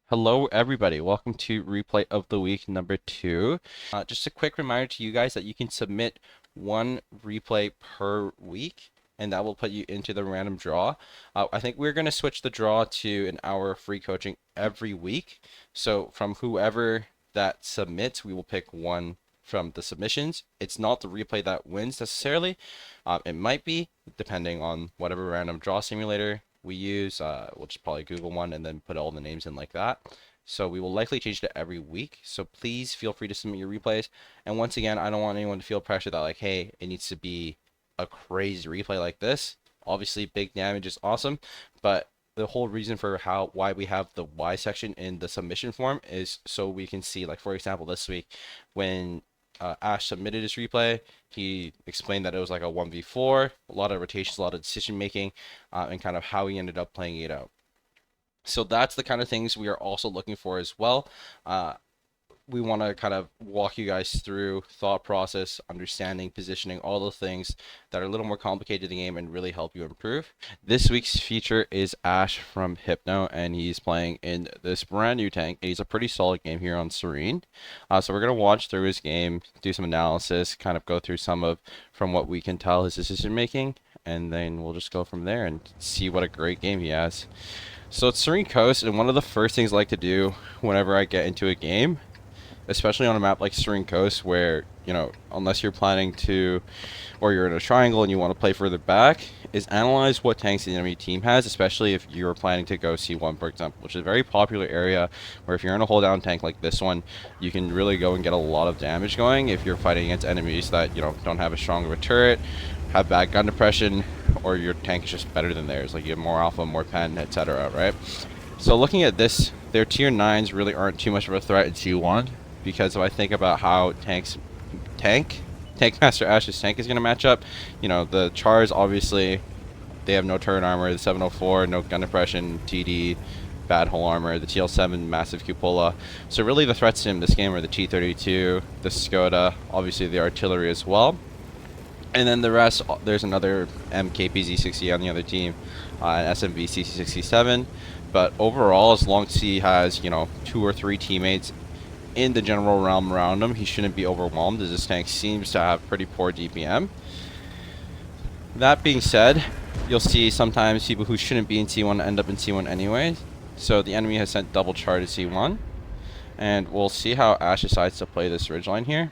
Hello, everybody. Welcome to replay of the week number 2. Just a quick reminder to you guys that you can submit one replay per week, and that will put you into the random draw. I think we're going to switch the draw to an hour of free coaching every week. So from whoever that submits, we will pick one from the submissions. It's not the replay that wins necessarily. It might be, depending on whatever random draw simulator we use. We'll just probably Google one and then put all the names in like that. So we will likely change it every week. So please feel free to submit your replays. And once again, I don't want anyone to feel pressure that like, hey, it needs to be a crazy replay like this. Obviously, big damage is awesome, but the whole reason for why we have the Y section in the submission form is so we can see, like for example, this week when Ash submitted his replay, he explained that it was like a 1v4, a lot of rotations, a lot of decision making, and kind of how he ended up playing it out. So that's the kind of things we are also looking for as well. We want to kind of walk you guys through thought process, understanding, positioning, all the things that are a little more complicated in the game and really help you improve. This week's feature is Ash from Hypno, and he's playing in this brand new tank. He's a pretty solid game here on Serene. So we're going to watch through his game, do some analysis, kind of go through some of, from what we can tell, his decision making, and then we'll just go from there and see what a great game he has. So it's Serene Coast, and one of the first things I like to do whenever I get into a game, especially on a map like Serene Coast, where, you know, unless you're planning to, or you're in a triangle and you want to play further back, is analyze what tanks the enemy team has, especially if you're planning to go C1, for example, which is a very popular area where if you're in a hold down tank like this one, you can really go and get a lot of damage going if you're fighting against enemies that, you know, don't have as strong of a turret, have bad gun depression, or your tank is just better than theirs, like you have more alpha, more pen, etc., right? So looking at this, their tier 9s really aren't too much of a threat in C1, because if I think about how Tankmaster Ash's tank is going to match up, you know, the Chars, obviously, they have no turret armor, the 704, no gun depression, TD, bad hull armor, the TL7, massive cupola. So really the threats to him this game are the T32, the Skoda, obviously the artillery as well. And then the rest, there's another MKPZ-60 on the other team, an SMV CC-67. But overall, as long as he has, you know, 2 or 3 teammates in the general realm around him, he shouldn't be overwhelmed, as this tank seems to have pretty poor DPM. That being said, you'll see sometimes people who shouldn't be in C1 end up in C1 anyway. So the enemy has sent double char to C1, and we'll see how Ash decides to play this ridgeline here.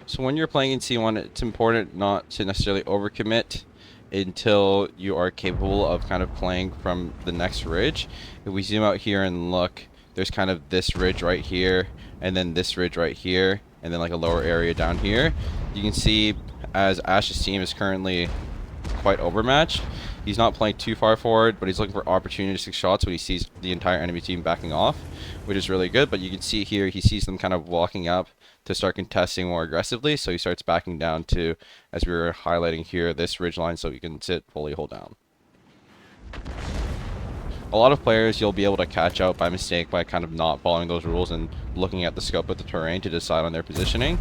So when you're playing in C1, it's important not to necessarily overcommit until you are capable of kind of playing from the next ridge. If we zoom out here and look, there's kind of this ridge right here, and then this ridge right here, and then like a lower area down here. You can see as Ash's team is currently quite overmatched, he's not playing too far forward, but he's looking for opportunistic shots when he sees the entire enemy team backing off, which is really good. But you can see here, he sees them kind of walking up to start contesting more aggressively, so he starts backing down to, as we were highlighting here, this ridge line, so he can sit fully hold down. A lot of players you'll be able to catch out by mistake by kind of not following those rules and looking at the scope of the terrain to decide on their positioning.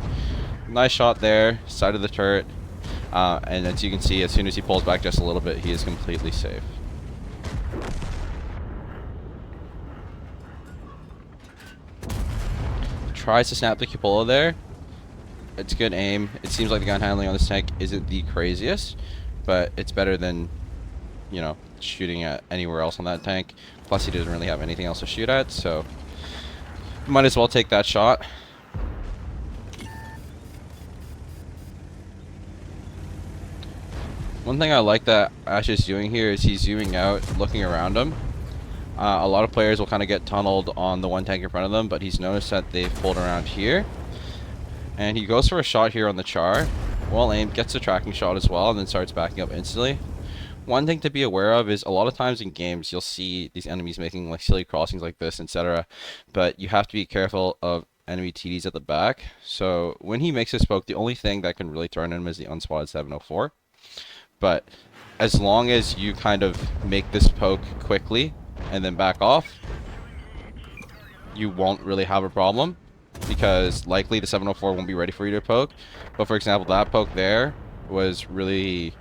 Nice shot there, side of the turret, and as you can see, as soon as he pulls back just a little bit, he is completely safe. Tries to snap the cupola there. It's good aim. It seems like the gun handling on this tank isn't the craziest, but it's better than, you know, shooting at anywhere else on that tank. Plus he doesn't really have anything else to shoot at, so might as well take that shot. One thing I like that Ash is doing here is he's zooming out, looking around him. A lot of players will kind of get tunneled on the one tank in front of them, but he's noticed that they've pulled around here. And he goes for a shot here on the char. Well aimed, gets a tracking shot as well, and then starts backing up instantly. One thing to be aware of is a lot of times in games you'll see these enemies making like silly crossings like this, etc. But you have to be careful of enemy TDs at the back. So when he makes his poke, the only thing that can really throw him is the unspotted 704. But as long as you kind of make this poke quickly and then back off, you won't really have a problem, because likely the 704 won't be ready for you to poke. But for example, that poke there was really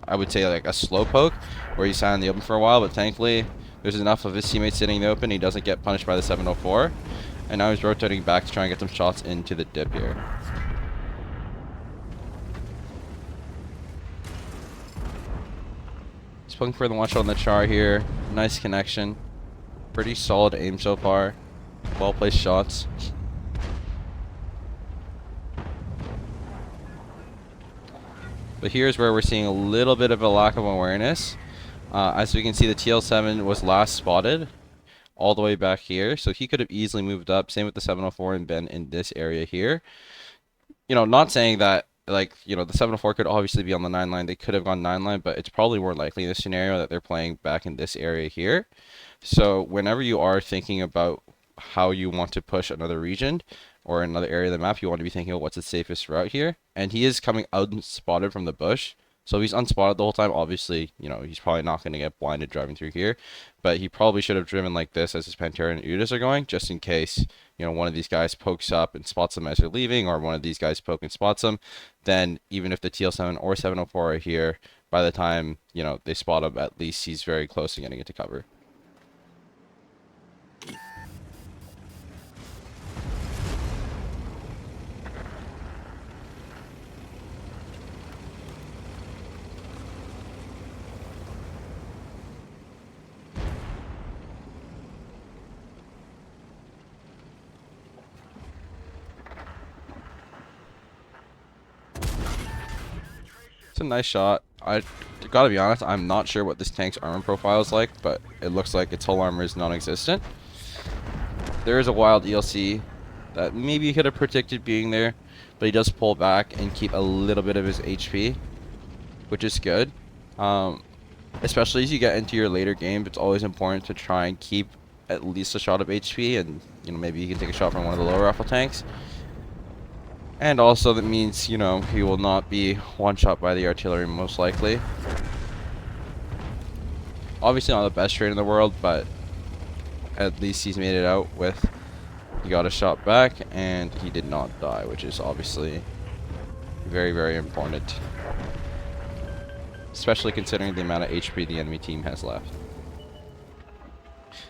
I would say like a slow poke where he sat in the open for a while, but thankfully there's enough of his teammates sitting in the open. He doesn't get punished by the 704. And now he's rotating back to try and get some shots into the dip here. He's poking for the one shot on the char here. Nice connection. Pretty solid aim so far. Well placed shots. But here's where we're seeing a little bit of a lack of awareness. As we can see, the TL7 was last spotted all the way back here, so he could have easily moved up. Same with the 704 and been in this area here. You know, not saying that, like, you know, the 704 could obviously be on the 9 line. They could have gone 9 line, but it's probably more likely in this scenario that they're playing back in this area here. So whenever you are thinking about how you want to push another region or another area of the map, you want to be thinking of what's the safest route here. And he is coming out unspotted from the bush. So if he's unspotted the whole time, obviously, you know, he's probably not going to get blinded driving through here. But he probably should have driven like this as his Pantera and Udas are going, just in case, you know, one of these guys pokes up and spots them as they're leaving, or one of these guys poke and spots them. Then even if the TL7 or 704 are here, by the time, you know, they spot him, at least he's very close to getting into cover. It's a nice shot. I gotta be honest, I'm not sure what this tank's armor profile is like, but it looks like its hull armor is non-existent. There is a wild ELC that maybe he could have predicted being there, but he does pull back and keep a little bit of his HP, which is good. Especially as you get into your later games, it's always important to try and keep at least a shot of HP, and you know, maybe you can take a shot from one of the lower rifle tanks. And also that means, you know, he will not be one-shot by the artillery most likely. Obviously not the best trade in the world, but at least he's made it out with, he got a shot back and he did not die, which is obviously very, very important. Especially considering the amount of HP the enemy team has left.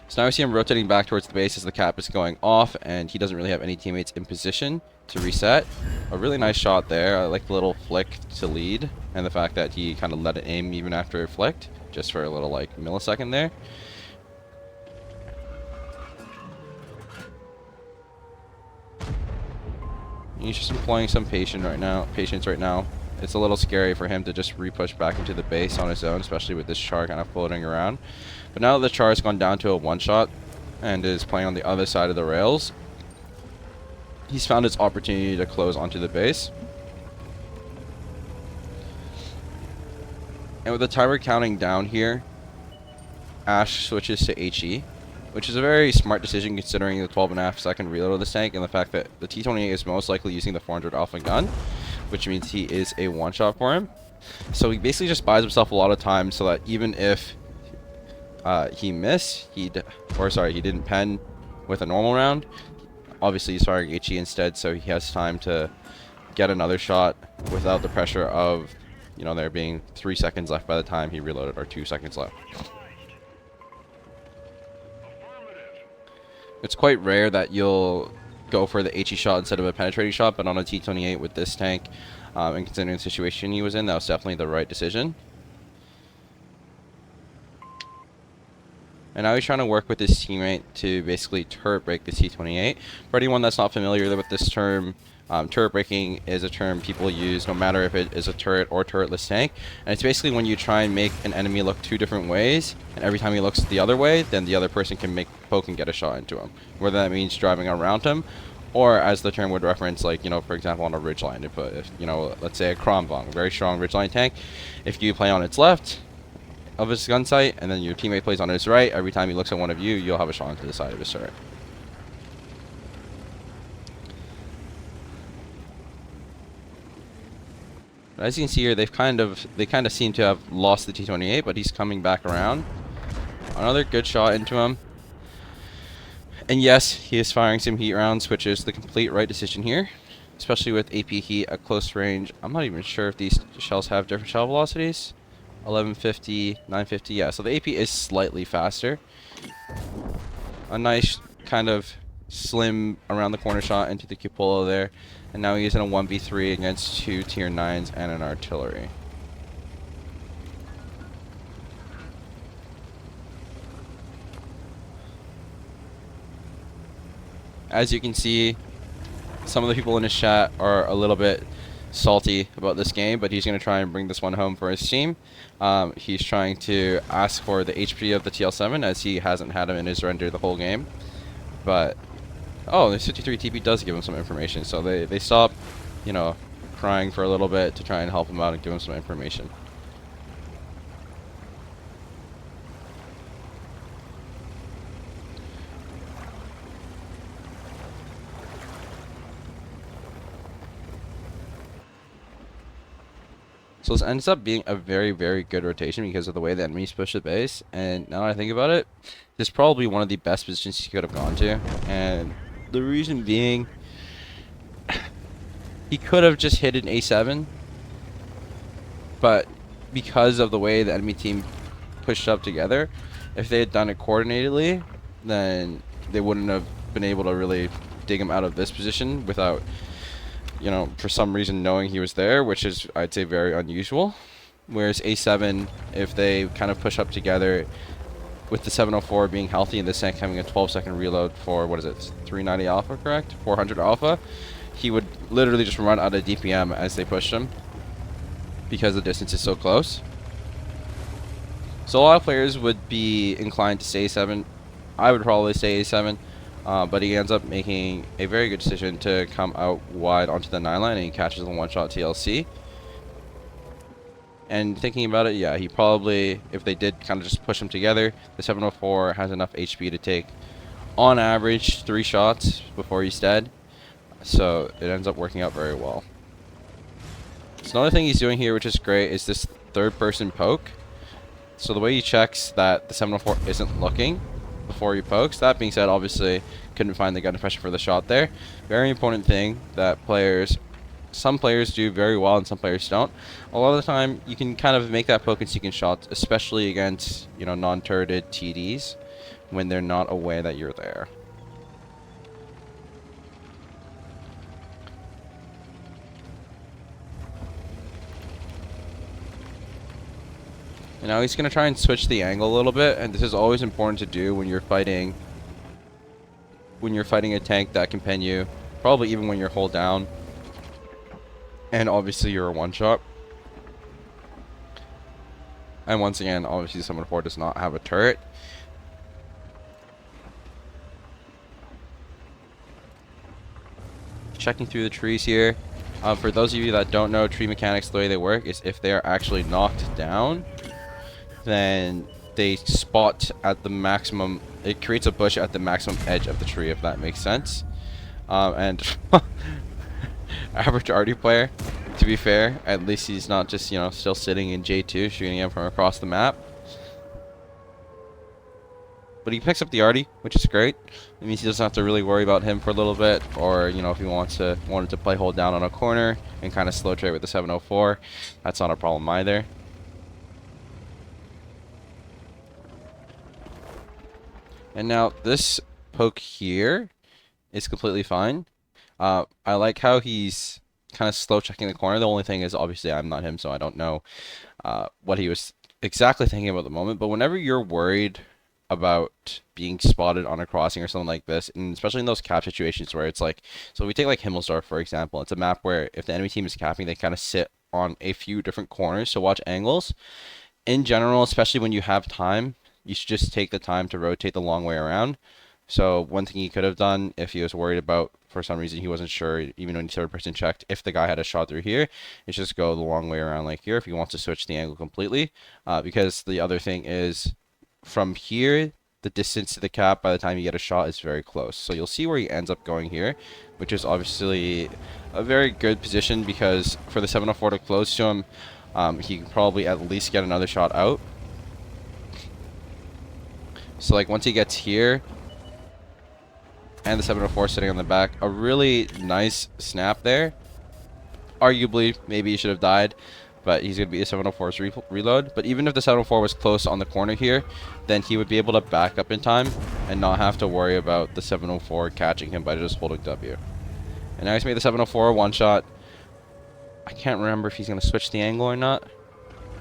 So now we see him rotating back towards the base as the cap is going off, and he doesn't really have any teammates in position to reset. A really nice shot there. I like the little flick to lead, and the fact that he kind of let it aim even after it flicked, just for a little like millisecond there. He's just employing some patience right now. It's a little scary for him to just re-push back into the base on his own, especially with this char kind of floating around. But now that the char has gone down to a one-shot and is playing on the other side of the rails, he's found his opportunity to close onto the base. And with the timer counting down here, Ash switches to HE, which is a very smart decision considering the 12.5 second reload of this tank and the fact that the T28 is most likely using the 400 Alpha gun, which means he is a one-shot for him. So he basically just buys himself a lot of time so that even if he didn't pen with a normal round, obviously he's firing HE instead, so he has time to get another shot without the pressure of, you know, there being 3 seconds left by the time he reloaded, or 2 seconds left. It's quite rare that you'll go for the HE shot instead of a penetrating shot, but on a T28 with this tank, and considering the situation he was in, that was definitely the right decision. And now he's trying to work with his teammate to basically turret break the T28. For anyone that's not familiar with this term, turret breaking is a term people use no matter if it is a turret or turretless tank. And it's basically when you try and make an enemy look 2 different ways, and every time he looks the other way, then the other person can poke and get a shot into him. Whether that means driving around him, or as the term would reference, like, you know, for example, on a ridgeline. If you know, let's say a Kronvong, a very strong ridgeline tank, if you play on its left of his gun sight, and then your teammate plays on his right, every time he looks at one of you, you'll have a shot into the side of his turret. But as you can see here, they kind of seem to have lost the T28, but he's coming back around. Another good shot into him. And yes, he is firing some heat rounds, which is the complete right decision here. especially with AP heat at close range. I'm not even sure if these shells have different shell velocities. 1150, 950, yeah, so the AP is slightly faster. A nice kind of slim around the corner shot into the cupola there. And now he's in a 1v3 against 2 tier 9s and an artillery. As you can see, some of the people in his chat are a little bit salty about this game, but he's going to try and bring this one home for his team. He's trying to ask for the HP of the TL7 as he hasn't had him in his render the whole game. But, oh, the 53 TP does give him some information, so they stop, you know, crying for a little bit to try and help him out and give him some information. So this ends up being a very, very good rotation because of the way the enemies push the base. And now that I think about it, this is probably one of the best positions he could have gone to. And the reason being, he could have just hit an A7. But because of the way the enemy team pushed up together, if they had done it coordinatedly, then they wouldn't have been able to really dig him out of this position without, you know, for some reason knowing he was there, which is, I'd say, very unusual. Whereas A7, if they kind of push up together, with the 704 being healthy and the Sank having a 12-second reload for, what is it, 390 alpha, correct? 400 alpha, he would literally just run out of DPM as they pushed him because the distance is so close. So a lot of players would be inclined to say A7. I would probably say A7. But he ends up making a very good decision to come out wide onto the 9 line and he catches the one-shot TLC. And thinking about it, yeah, he probably, if they did kind of just push them together, the 704 has enough HP to take, on average, 3 shots before he's dead. So it ends up working out very well. So another thing he's doing here, which is great, is this third-person poke. So the way he checks that the 704 isn't looking before he pokes. That being said, obviously couldn't find the gun pressure for the shot there. Very important thing that some players do very well and some players don't. A lot of the time you can kind of make that poke and sequence shots, especially against, you know, non-turreted TDs when they're not aware that you're there. And now he's going to try and switch the angle a little bit, and this is always important to do when you're fighting a tank that can pen you, probably even when you're hull down. And obviously you're a one-shot. And once again, obviously 704 does not have a turret. Checking through the trees here. For those of you that don't know tree mechanics, the way they work is if they are actually knocked down, then they spot at the maximum, it creates a bush at the maximum edge of the tree, if that makes sense. And average arty player, to be fair, at least he's not just, you know, still sitting in J2 shooting him from across the map. But he picks up the arty, which is great. It means he doesn't have to really worry about him for a little bit, or, you know, if he wanted to play hold down on a corner and kind of slow trade with the 704, that's not a problem either. And now this poke here is completely fine. I like how he's kind of slow checking the corner. The only thing is, obviously, I'm not him, so I don't know what he was exactly thinking about at the moment. But whenever you're worried about being spotted on a crossing or something like this, and especially in those cap situations where it's like, so we take like Himmelsdorf, for example. It's a map where if the enemy team is capping, they kind of sit on a few different corners to watch angles. In general, especially when you have time, you should just take the time to rotate the long way around. So one thing he could have done if he was worried about, for some reason he wasn't sure, even when he third person checked, if the guy had a shot through here, is just go the long way around like here if he wants to switch the angle completely. Because the other thing is, from here, the distance to the cap by the time you get a shot is very close. So you'll see where he ends up going here, which is obviously a very good position because for the 704 to close to him, he can probably at least get another shot out. So like once he gets here, and the 704 sitting on the back. A really nice snap there. Arguably, maybe he should have died, but he's going to be a 704's reload. But even if the 704 was close on the corner here, then he would be able to back up in time and not have to worry about the 704 catching him by just holding W. And now he's made the 704 one shot. I can't remember if he's going to switch the angle or not,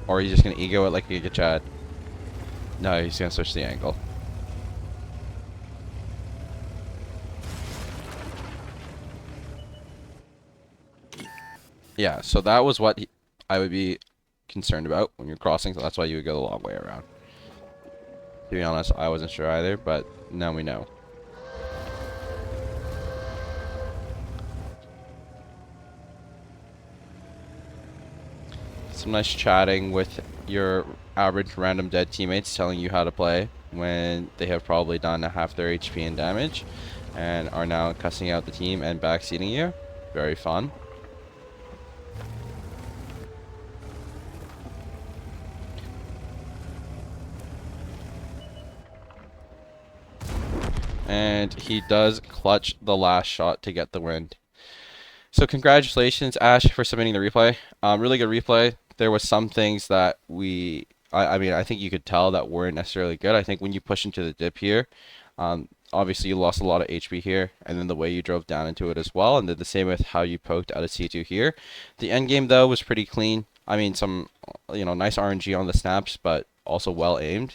or he's just going to ego it like Giga Chad. No, he's going to switch the angle. Yeah, so that was what I would be concerned about when you're crossing, so that's why you would go the long way around. To be honest, I wasn't sure either, but now we know. Some nice chatting with your average random dead teammates telling you how to play when they have probably done half their HP in damage and are now cussing out the team and backseating you. Very fun. And he does clutch the last shot to get the win. So congratulations, Ash, for submitting the replay. Really good replay. There was some things that I mean, I think you could tell that weren't necessarily good. I think when you push into the dip here, obviously you lost a lot of HP here, and then the way you drove down into it as well, and then the same with how you poked out of C2 here. The end game, though, was pretty clean. I mean, some, nice RNG on the snaps, but also well aimed.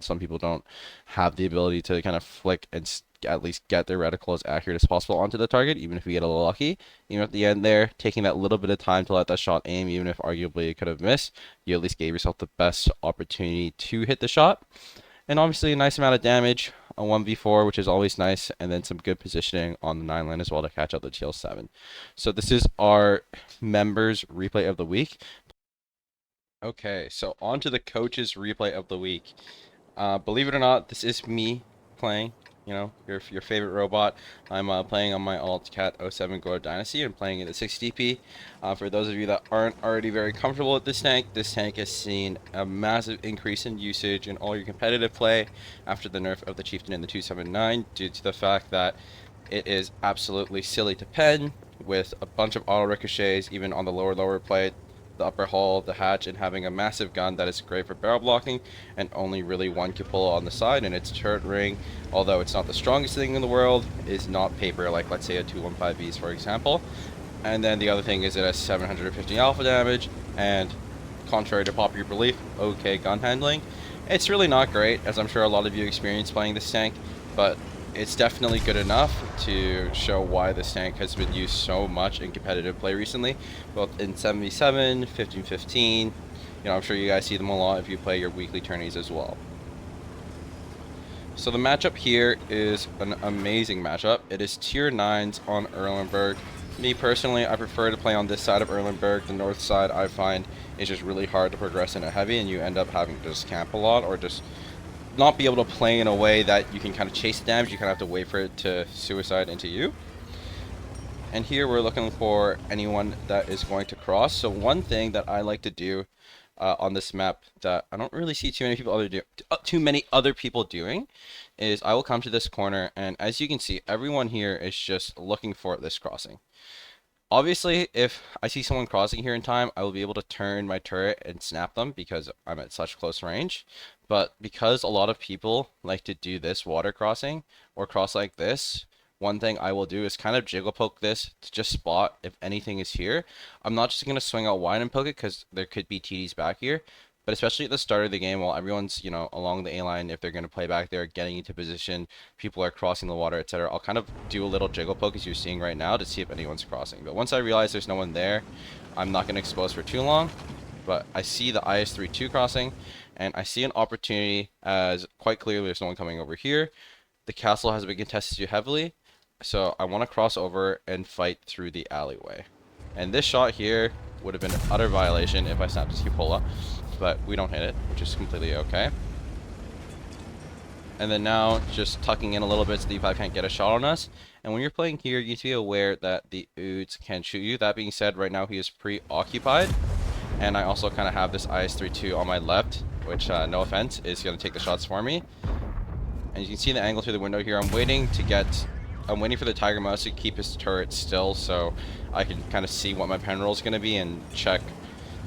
Some people don't have the ability to kind of flick and at least get their reticle as accurate as possible onto the target, even if you get a little lucky. At the end there, taking that little bit of time to let that shot aim, even if arguably it could have missed, you at least gave yourself the best opportunity to hit the shot. And obviously a nice amount of damage, a 1v4, which is always nice, and then some good positioning on the 9 lane as well to catch out the TL7. So this is our members replay of the week. Okay, so on to the coaches replay of the week. Believe it or not, this is me playing, your favorite robot. I'm playing on my AltCat 07 Gold Dynasty and playing it at 60 DP. For those of you that aren't already very comfortable with this tank has seen a massive increase in usage in all your competitive play after the nerf of the Chieftain in the 279 due to the fact that it is absolutely silly to pen with a bunch of auto ricochets even on the lower plate, the upper hull, the hatch, and having a massive gun that is great for barrel blocking, and only really one cupola on the side, and its turret ring, although it's not the strongest thing in the world, is not paper like, let's say, a 215Bs, for example. And then the other thing is it has 750 alpha damage, and contrary to popular belief, okay gun handling. It's really not great, as I'm sure a lot of you experienced playing this tank, but it's definitely good enough to show why this tank has been used so much in competitive play recently, both in 7v7, 15-15. I'm sure you guys see them a lot if you play your weekly tourneys as well. So the matchup here is an amazing matchup. It is tier 9s on Erlenberg. Me personally, I prefer to play on this side of Erlenberg. The north side I find is just really hard to progress in a heavy, and you end up having to just camp a lot or just not be able to play in a way that you can kind of chase the damage. You kind of have to wait for it to suicide into you. And here we're looking for anyone that is going to cross. So one thing that I like to do on this map that I don't really see too many other people doing is I will come to this corner, and as you can see, everyone here is just looking for this crossing. Obviously, if I see someone crossing here in time, I will be able to turn my turret and snap them because I'm at such close range. But because a lot of people like to do this water crossing or cross like this, one thing I will do is kind of jiggle poke this to just spot if anything is here. I'm not just going to swing out wide and poke it because there could be TDs back here. But especially at the start of the game, while everyone's, along the A-line, if they're going to play back there, getting into position, people are crossing the water, etc., I'll kind of do a little jiggle poke, as you're seeing right now, to see if anyone's crossing. But once I realize there's no one there, I'm not going to expose for too long. But I see the IS-32 crossing, and I see an opportunity as quite clearly there's no one coming over here. The castle has been contested too heavily, so I want to cross over and fight through the alleyway. And this shot here would have been an utter violation if I snapped this cupola, but we don't hit it, which is completely okay. And then now just tucking in a little bit so the E5 can't get a shot on us. And when you're playing here, you need to be aware that the Oods can shoot you. That being said, right now he is preoccupied. And I also kind of have this IS-32 on my left, which, no offense, is going to take the shots for me. And you can see the angle through the window here. I'm waiting to get I'm waiting for the Tiger Mouse to keep his turret still so I can kind of see what my pen roll is going to be and check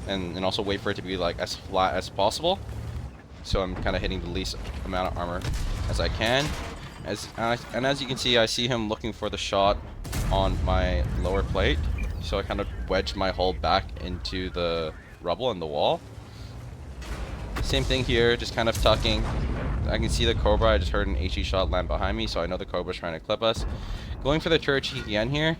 and also wait for it to be like as flat as possible. So I'm kind of hitting the least amount of armor as I can. And as you can see, I see him looking for the shot on my lower plate. So I kind of wedged my hull back into the rubble and the wall. Same thing here, just kind of tucking. I can see the Cobra. I just heard an HE shot land behind me, so I know the Cobra's trying to clip us. Going for the turret cheek again here.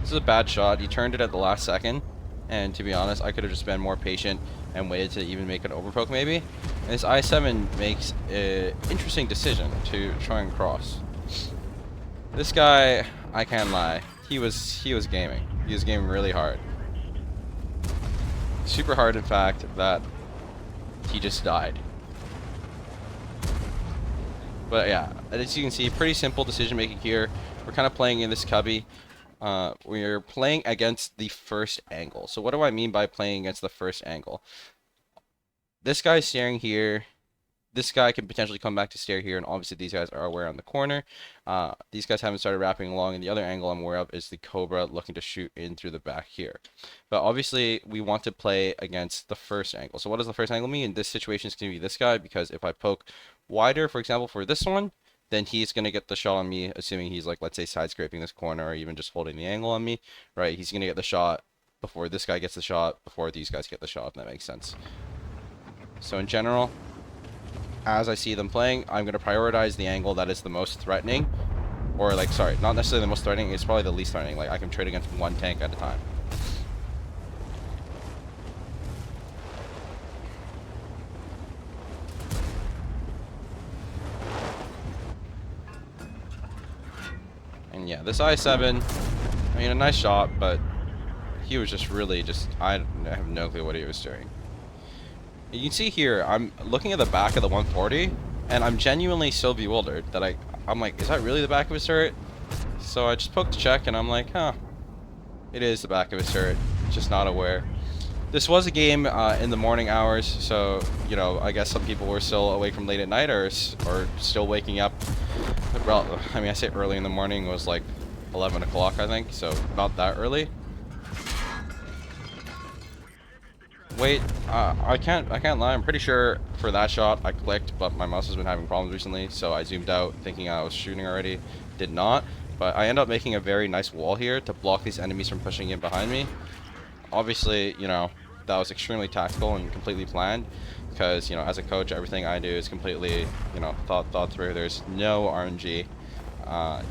This is a bad shot. He turned it at the last second. And to be honest, I could have just been more patient and waited to even make an overpoke maybe. And this I7 makes an interesting decision to try and cross. This guy, I can't lie, he was gaming. He was gaming really hard. Super hard, in fact, that he just died. But yeah, as you can see, pretty simple decision making here. We're kind of playing in this cubby. We're playing against the first angle. So what do I mean by playing against the first angle? This guy's staring here. This guy can potentially come back to stare here, and obviously these guys are aware on the corner. These guys haven't started wrapping along, and the other angle I'm aware of is the Cobra looking to shoot in through the back here. But obviously we want to play against the first angle. So what does the first angle mean? In this situation, it's going to be this guy, because if I poke wider, for example, for this one, then he's going to get the shot on me, assuming he's like, let's say, side scraping this corner or even just holding the angle on me, right? He's going to get the shot before this guy gets the shot, before these guys get the shot, if that makes sense. So in general, as I see them playing, I'm going to prioritize the angle that is the most threatening. Or like, sorry, not necessarily the most threatening, it's probably the least threatening. Like, I can trade against one tank at a time. And yeah, this I7, I mean, a nice shot, but he was just really I have no clue what he was doing. You can see here, I'm looking at the back of the 140, and I'm genuinely so bewildered that I'm like, is that really the back of his turret? So I just poked the check, and I'm like, huh, it is the back of his turret, just not aware. This was a game in the morning hours, so, you know, I guess some people were still awake from late at night or still waking up. Well, I mean, I say early in the morning, it was like 11 o'clock, I think, so not that early. Wait, I can't lie, I'm pretty sure for that shot I clicked, but my mouse has been having problems recently, so I zoomed out thinking I was shooting already. Did not, but I ended up making a very nice wall here to block these enemies from pushing in behind me. Obviously, you know, that was extremely tactical and completely planned, because, you know, as a coach, everything I do is completely, you know, thought through. There's no RNG.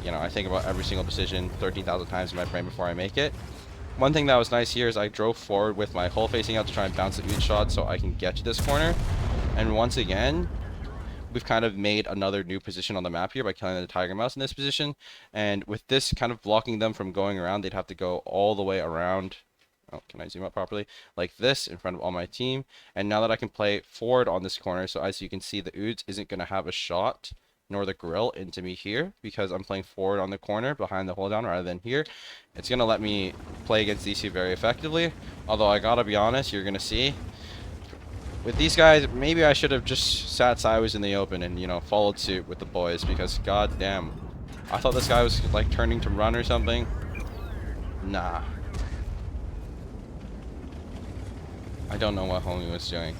You know, I think about every single decision 13,000 times in my brain before I make it. One thing that was nice here is I drove forward with my hull facing out to try and bounce the Ood shot so I can get to this corner. And once again, we've kind of made another new position on the map here by killing the Tiger Mouse in this position. And with this kind of blocking them from going around, they'd have to go all the way around. Oh, can I zoom up properly? Like this in front of all my team. And now that I can play forward on this corner, so as you can see, the Oods isn't going to have a shot nor the grill into me here, because I'm playing forward on the corner behind the hold down rather than here. It's going to let me play against these two very effectively. Although I gotta be honest, you're going to see with these guys, maybe I should have just sat sideways in the open and, you know, followed suit with the boys, because god damn, I thought this guy was like turning to run or something. Nah. I don't know what homie was doing.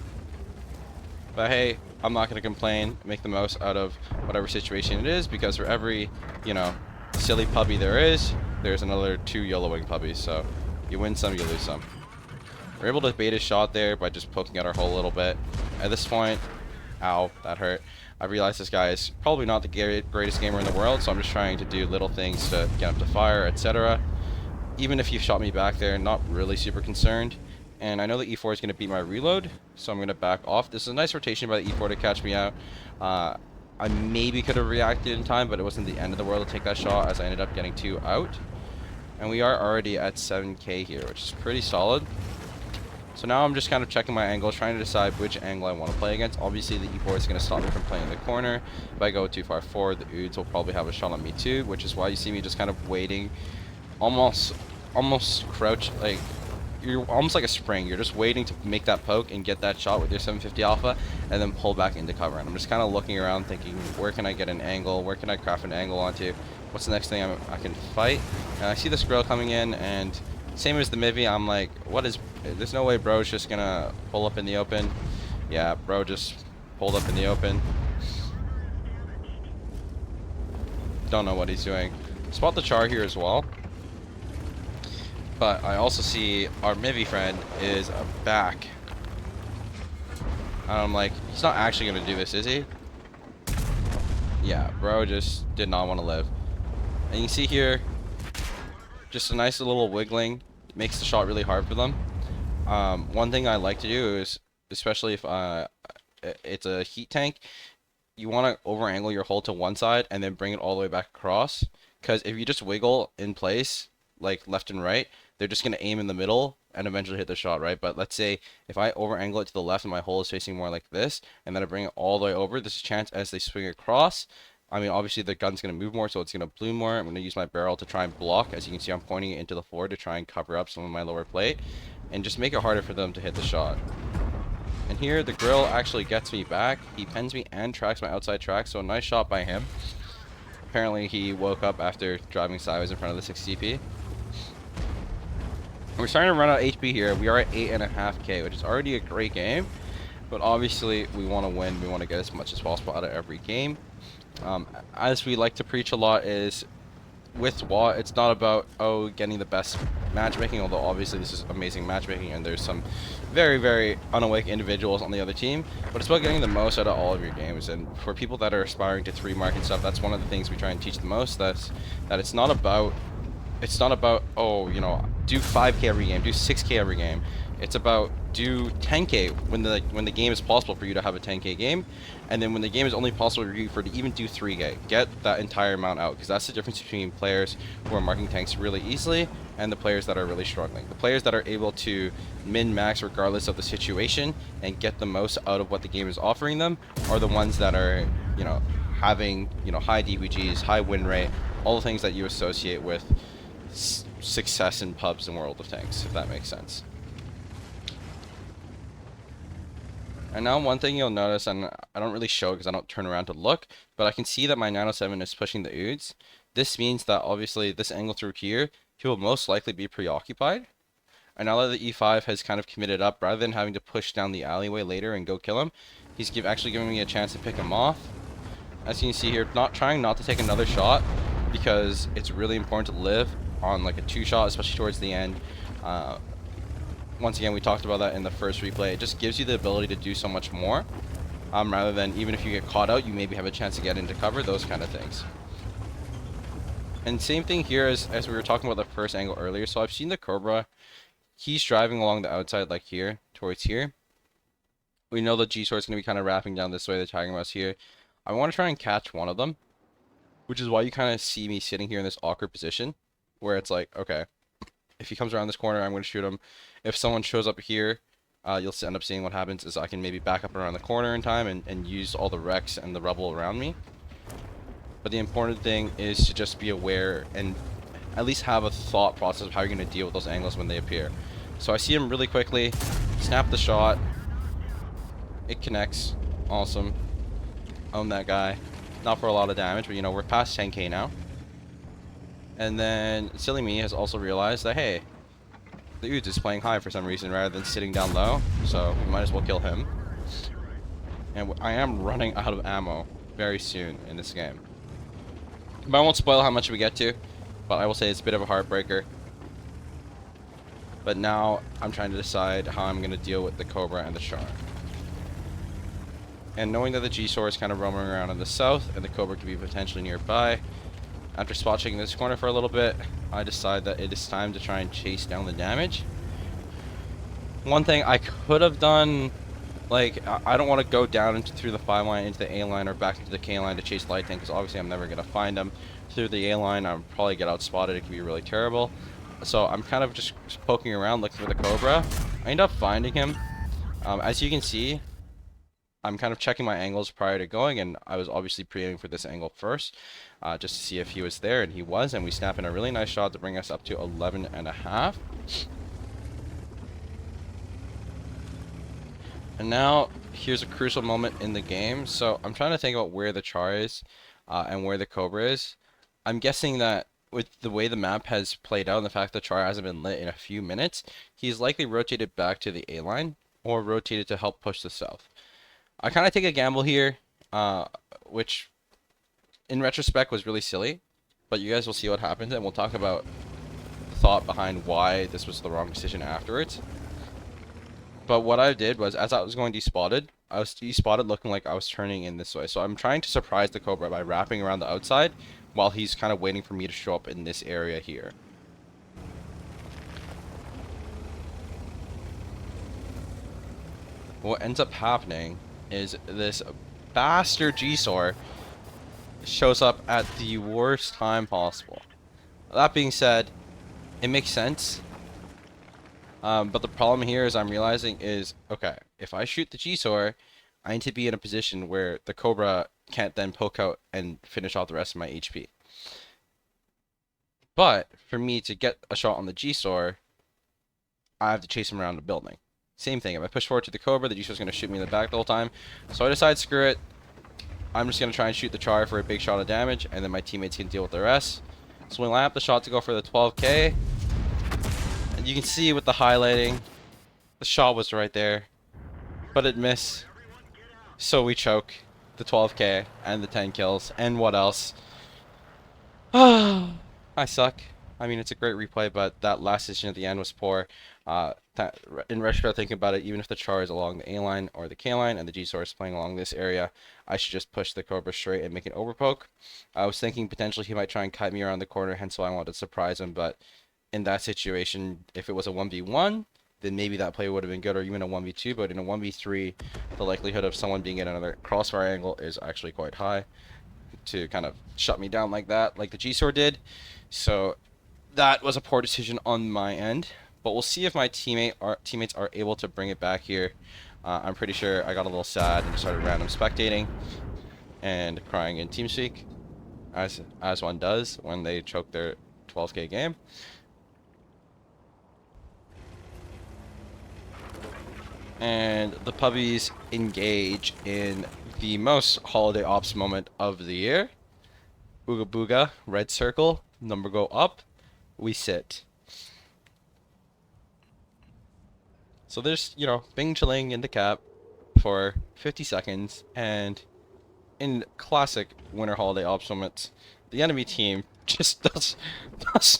But hey, I'm not going to complain, make the most out of whatever situation it is, because for every, you know, silly puppy there's another 2 yellow wing puppies, so you win some, you lose some. We're able to bait a shot there by just poking at our hole a little bit. At this point, ow, that hurt. I realized this guy is probably not the greatest gamer in the world, so I'm just trying to do little things to get him to fire, etc. Even if you shot me back there, not really super concerned. And I know the E4 is going to beat my reload, so I'm going to back off. This is a nice rotation by the E4 to catch me out. I maybe could have reacted in time, but it wasn't the end of the world to take that shot, as I ended up getting 2 out. And we are already at 7k here, which is pretty solid. So now I'm just kind of checking my angles, trying to decide which angle I want to play against. Obviously, the E4 is going to stop me from playing in the corner. If I go too far forward, the Oods will probably have a shot on me too, which is why you see me just kind of waiting, almost crouch, like, you're almost like a spring. You're just waiting to make that poke and get that shot with your 750 alpha, and then pull back into cover. And I'm just kind of looking around thinking, where can I get an angle? Where can I craft an angle onto? what's the next thing I can fight? And I see this grill coming in, and same as the Mivy, I'm like, what is... There's no way bro's just gonna pull up in the open. Yeah, bro just pulled up in the open. Don't know what he's doing. Spot the char here as well. But I also see our Mivy friend is back. I'm like, he's not actually gonna do this, is he? Yeah, bro just did not want to live. And you see here, just a nice little wiggling. Makes the shot really hard for them. One thing I like to do is, especially if it's a heat tank, you want to over angle your hull to one side and then bring it all the way back across. Because if you just wiggle in place, like left and right, they're just going to aim in the middle and eventually hit the shot, right? But let's say if I over angle it to the left and my hull is facing more like this, and then I bring it all the way over, there's a chance as they swing across. I mean, obviously the gun's going to move more, so it's going to bloom more. I'm going to use my barrel to try and block. As you can see, I'm pointing it into the floor to try and cover up some of my lower plate and just make it harder for them to hit the shot. And here, the grill actually gets me back. He pens me and tracks my outside track, so a nice shot by him. Apparently, he woke up after driving sideways in front of the 6CP. We're starting to run out of HP here. We are at 8.5k, which is already a great game. But obviously, we want to win. We want to get as much as possible out of every game. As we like to preach a lot is, with WoT, it's not about, getting the best matchmaking, although obviously this is amazing matchmaking and there's some very, very unawake individuals on the other team, but it's about getting the most out of all of your games. And for people that are aspiring to 3-mark and stuff, that's one of the things we try and teach the most, that it's not about, do 5k every game, do 6k every game. It's about do 10k when the game is possible for you to have a 10k game, and then when the game is only possible for you to even do 3k, get that entire amount out, because that's the difference between players who are marking tanks really easily and the players that are really struggling. The players that are able to min-max regardless of the situation and get the most out of what the game is offering them are the ones that are, having, high DPGs, high win rate, all the things that you associate with success in pubs and World of Tanks, if that makes sense. And now one thing you'll notice, and I don't really show because I don't turn around to look, but I can see that my 907 is pushing the Oods. This means that obviously this angle through here, he will most likely be preoccupied. And now that the E5 has kind of committed up, rather than having to push down the alleyway later and go kill him, he's actually giving me a chance to pick him off. As you can see here, trying not to take another shot because it's really important to live on like a 2-shot, especially towards the end. Once again, we talked about that in the first replay. It just gives you the ability to do so much more, rather than even if you get caught out, you maybe have a chance to get into cover, those kind of things. And same thing here as we were talking about the first angle earlier. So I've seen the Cobra. He's driving along the outside like here, towards here. We know the G-Sword is going to be kind of wrapping down this way, the Tiger Mouse here. I want to try and catch one of them, which is why you kind of see me sitting here in this awkward position, where it's like, okay, if he comes around this corner, I'm going to shoot him. If someone shows up here, you'll end up seeing what happens is I can maybe back up around the corner in time and use all the wrecks and the rubble around me. But the important thing is to just be aware and at least have a thought process of how you're going to deal with those angles when they appear. So I see him really quickly, snap the shot, it connects, awesome, own that guy. Not for a lot of damage, but we're past 10k now. And then Silly Me has also realized that, hey, the Oods is playing high for some reason rather than sitting down low, so we might as well kill him. And I am running out of ammo very soon in this game. But I won't spoil how much we get to, but I will say it's a bit of a heartbreaker. But now I'm trying to decide how I'm going to deal with the Cobra and the Char. And knowing that the G-Sword is kind of roaming around in the south and the Cobra could be potentially nearby, after spot checking this corner for a little bit, I decide that it is time to try and chase down the damage. One thing I could have done, like, I don't want to go down through the 5 line into the A line or back into the K line to chase Light Tank, because obviously I'm never going to find them. Through the A line, I'll probably get outspotted. It could be really terrible. So I'm kind of just poking around looking for the Cobra. I end up finding him. As you can see, I'm kind of checking my angles prior to going, and I was obviously pre-aiming for this angle first, just to see if he was there, and he was, and we snap in a really nice shot to bring us up to 11.5. And now, here's a crucial moment in the game. So I'm trying to think about where the Char is, and where the Cobra is. I'm guessing that with the way the map has played out and the fact the char hasn't been lit in a few minutes, he's likely rotated back to the A line or rotated to help push the south. I kind of take a gamble here, which in retrospect was really silly, but you guys will see what happens, and we'll talk about the thought behind why this was the wrong decision afterwards. But what I did was, as I was going despotted, I was despotted looking like I was turning in this way. So I'm trying to surprise the Cobra by wrapping around the outside while he's kind of waiting for me to show up in this area here. What ends up happening is this bastard G-Sor shows up at the worst time possible. That being said, it makes sense. But the problem here is I'm realizing is, okay, if I shoot the G-Sor, I need to be in a position where the Cobra can't then poke out and finish off the rest of my HP. But for me to get a shot on the G-Sor, I have to chase him around the building. Same thing, if I push forward to the Cobra, the G-Sor's going to shoot me in the back the whole time. So I decide, screw it, I'm just going to try and shoot the char for a big shot of damage, and then my teammates can deal with the rest. So we line up the shot to go for the 12k. And you can see with the highlighting, the shot was right there, but it missed. So we choke the 12k and the 10 kills. And what else? I suck. I mean, it's a great replay, but that last decision at the end was poor. In retro, thinking about it, even if the char is along the A line or the K line and the G-Sor is playing along this area, I should just push the Cobra straight and make an overpoke. I was thinking potentially he might try and kite me around the corner, hence why I wanted to surprise him, but in that situation, if it was a 1v1, then maybe that play would have been good, or even a 1v2, but in a 1v3, the likelihood of someone being at another crossfire angle is actually quite high to kind of shut me down like that, like the G-Sor did. So that was a poor decision on my end, but we'll see if my teammates are able to bring it back here. I'm pretty sure I got a little sad and just started random spectating and crying in TeamSpeak, as one does when they choke their 12k game. And the puppies engage in the most holiday ops moment of the year. Ooga booga, red circle, number go up, we sit. So there's, you know, Bing chilling in the cap for 50 seconds, and in classic winter holiday ops moments, the enemy team just does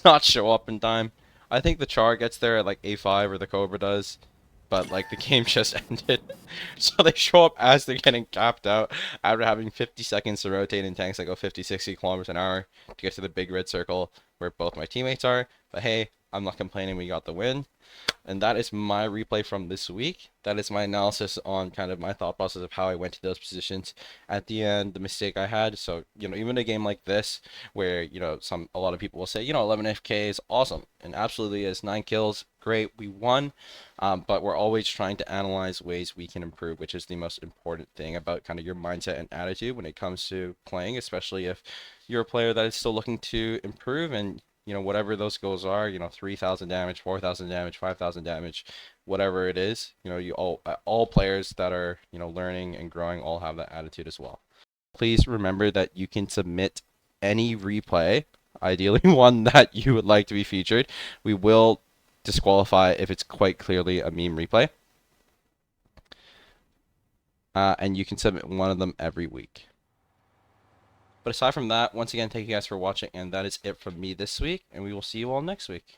not show up in time. I think the char gets there at like A5, or the Cobra does, but like the game just ended. So they show up as they're getting capped out after having 50 seconds to rotate in tanks that go 50-60 kilometers an hour to get to the big red circle where both my teammates are. But hey, I'm not complaining, we got the win. And that is my replay from this week. That is my analysis on kind of my thought process of how I went to those positions at the end, the mistake I had. So, you know, even a game like this where, you know, a lot of people will say, you know, 11 FK is awesome, and absolutely is. 9 kills, great, we won. But we're always trying to analyze ways we can improve, which is the most important thing about kind of your mindset and attitude when it comes to playing, especially if you're a player that is still looking to improve. And you know, whatever those goals are, you know, 3,000 damage, 4,000 damage, 5,000 damage, whatever it is, you know, you all players that are, you know, learning and growing all have that attitude as well. Please remember that you can submit any replay, ideally one that you would like to be featured. We will disqualify if it's quite clearly a meme replay. And you can submit one of them every week. But aside from that, once again, thank you guys for watching, and that is it from me this week, and we will see you all next week.